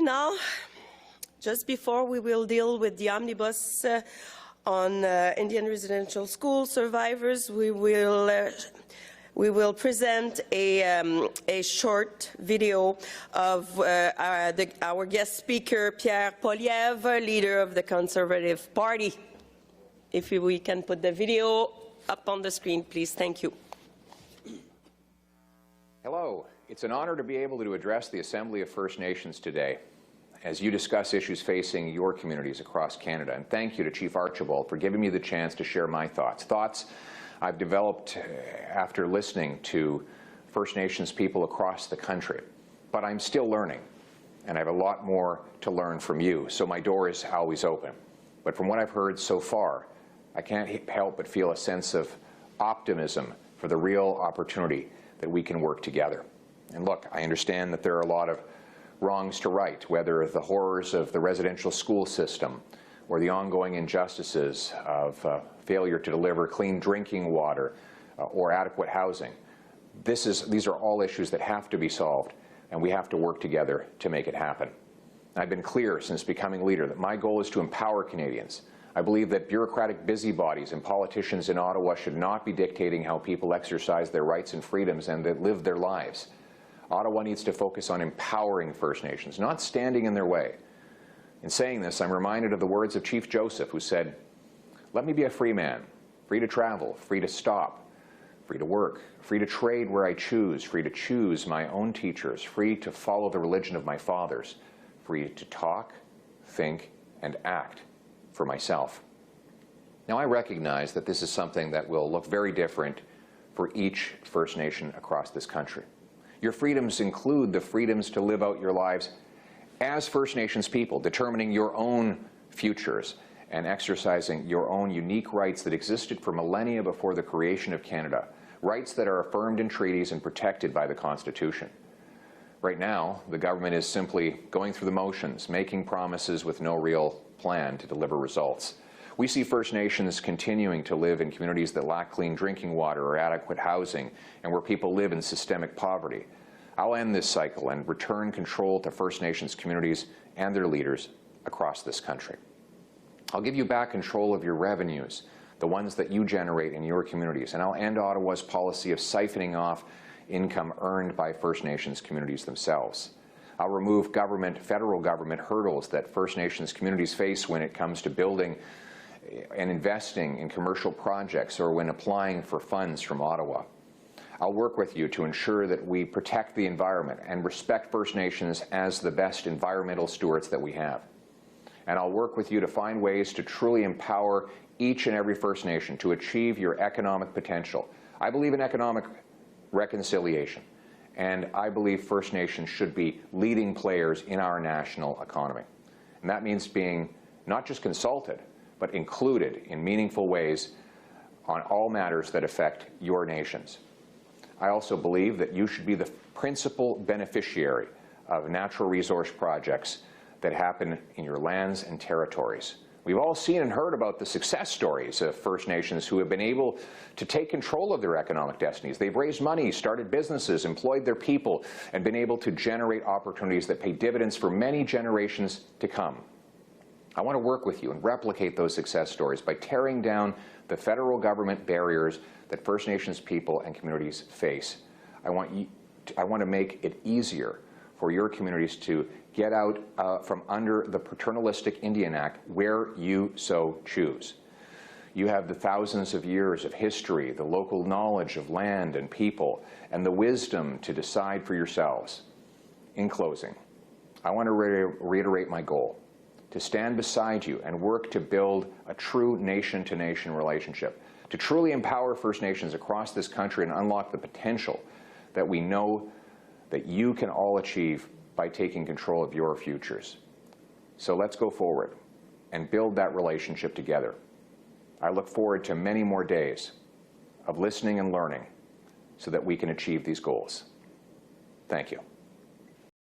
now, just before we will deal with the omnibus on Indian residential school survivors, we will present a short video of our guest speaker, Pierre Poilievre, leader of the Conservative Party. If we can put the video up on the screen, please. Thank you. Hello. It's an honor to be able to address the Assembly of First Nations today as you discuss issues facing your communities across Canada. And thank you to Chief Archibald for giving me the chance to share my thoughts I've developed after listening to First Nations people across the country. But I'm still learning, and I have a lot more to learn from you, so my door is always open. But from what I've heard so far, I can't help but feel a sense of optimism for the real opportunity that we can work together. And look, I understand that there are a lot of wrongs to right, whether the horrors of the residential school system or the ongoing injustices of failure to deliver clean drinking water or adequate housing. These are all issues that have to be solved, and we have to work together to make it happen. I've been clear since becoming leader that my goal is to empower Canadians. I believe that bureaucratic busybodies and politicians in Ottawa should not be dictating how people exercise their rights and freedoms and that live their lives. Ottawa needs to focus on empowering First Nations, not standing in their way. In saying this, I'm reminded of the words of Chief Joseph, who said, "Let me be a free man, free to travel, free to stop, free to work, free to trade where I choose, free to choose my own teachers, free to follow the religion of my fathers, free to talk, think, and act for myself." Now, I recognize that this is something that will look very different for each First Nation across this country. Your freedoms include the freedoms to live out your lives as First Nations people, determining your own futures and exercising your own unique rights that existed for millennia before the creation of Canada, rights that are affirmed in treaties and protected by the Constitution. Right now, the government is simply going through the motions, making promises with no real plan to deliver results. We see First Nations continuing to live in communities that lack clean drinking water or adequate housing, and where people live in systemic poverty. I'll end this cycle and return control to First Nations communities and their leaders across this country. I'll give you back control of your revenues, the ones that you generate in your communities, and I'll end Ottawa's policy of siphoning off income earned by First Nations communities themselves. I'll remove federal government hurdles that First Nations communities face when it comes to building and investing in commercial projects or when applying for funds from Ottawa. I'll work with you to ensure that we protect the environment and respect First Nations as the best environmental stewards that we have. And I'll work with you to find ways to truly empower each and every First Nation to achieve your economic potential. I believe in economic reconciliation, and I believe First Nations should be leading players in our national economy. And that means being not just consulted, but included in meaningful ways on all matters that affect your nations. I also believe that you should be the principal beneficiary of natural resource projects that happen in your lands and territories. We've all seen and heard about the success stories of First Nations who have been able to take control of their economic destinies. They've raised money, started businesses, employed their people, and been able to generate opportunities that pay dividends for many generations to come. I want to work with you and replicate those success stories by tearing down the federal government barriers that First Nations people and communities face. I want to make it easier for your communities to get out from under the paternalistic Indian Act where you so choose. You have the thousands of years of history, the local knowledge of land and people, and the wisdom to decide for yourselves. In closing, I want to reiterate my goal: to stand beside you and work to build a true nation-to-nation relationship, to truly empower First Nations across this country and unlock the potential that we know that you can all achieve by taking control of your futures. So let's go forward and build that relationship together. I look forward to many more days of listening and learning so that we can achieve these goals. Thank you.